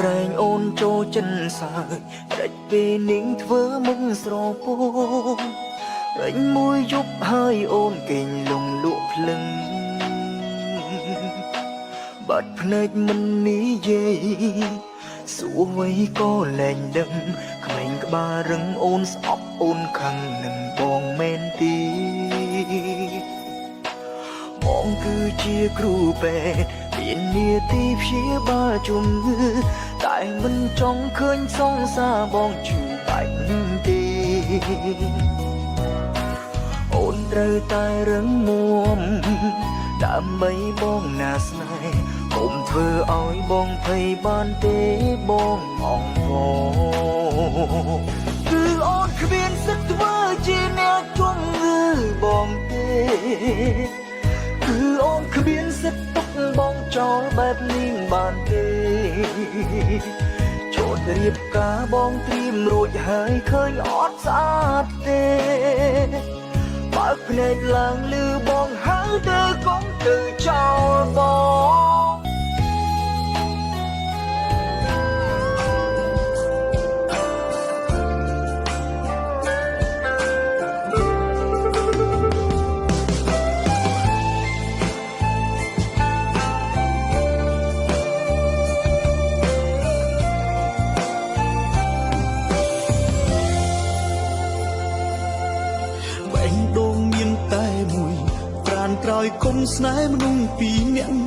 ក្រែងអូនចូលចិនសើចដាច់ពេលនាងធ្វើមុខស្រពោនពេញមួយយប់ហើយអូនគេងលងលក់ភ្លឹងបាត់ភ្នែកមិននិយាយសួរអ្វីក៏លែងដឹងក្មេងក្បាលរឹងអូនស្អប់អូនខឹងនឹងបងមែនទីបងគឺជាគ្រូពេទ្យមាននាទីព្យាបាលជំងឺតែមិនចង់ឃើញសង្សារបងឈឺបាច់ទេអូនត្រូវតែរឹងមាំដើម្បីបងណាស្នេហ៍កុំធ្វើឲ្យបងភ័យបានទេបងអងផងគឺអូនគ្មានសិទ្ធិធ្វើជាអ្នកជំងឺបងទេគឺអូនគ្មានសិទ្ធិទុកបងចោលបែបនេះបានទេចូលរៀបការបងត្រៀមរួចហើយឃើញអត់ស្អាតទេបើកភ្នែកឡើងលឺបងហៅទៅកុំទៅចោលបងក្រោយគុំស្នេហ៍មនុស្សពីរនាក់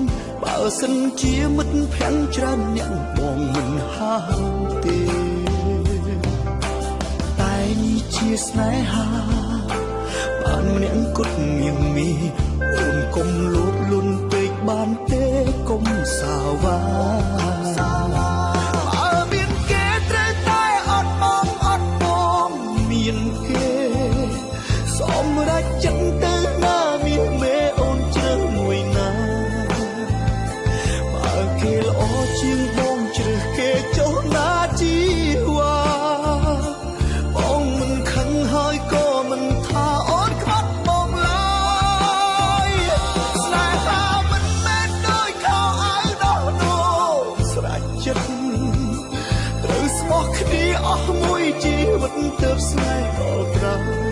បើសិនជាមិត្តភក្តិច្រើនអ្នកបងមិនហាមទេតែនេះជាស្នេហាបានម្នាក់គត់ងៀងមីអូនគុំលោភលន់ពេកបានទេគុំសាវ៉ាបើមានគេត្រូវតែអត់បងអត់បងមានគេសម្រាប់ចិត្តទៅណាមានមេអូនជ្រើសមួយណាបើគេល្អជាងបងជ្រើសគេចុះណាជីវ៉ាបងមិនខឹងហើយក៏មិនថាអូនខ្វាត់បងឡើយស្នេហាមិនមែនដូចខោអាវដោះដូរស្រេចចិត្តត្រូវស្មោះគ្នាអស់មួយជីវិតទើបស្នេហ៍ដល់ក្រោយ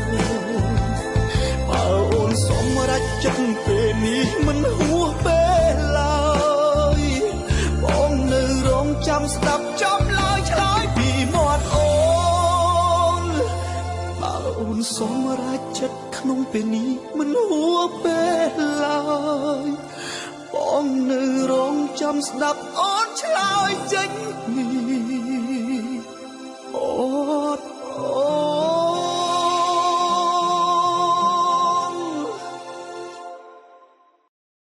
បើអូនសម្រេចចិត្តពេលនេះមិនហួសពេលឡើយបងនៅរងចាំស្ដាប់ចំឡើយឆ្លើយពីមាត់អូនបើអូនសម្រេចចិត្តក្នុងពេលនេះមិនហួសពេលឡើយបងនៅរងចាំស្ដាប់អូនឆ្លើយចេញពី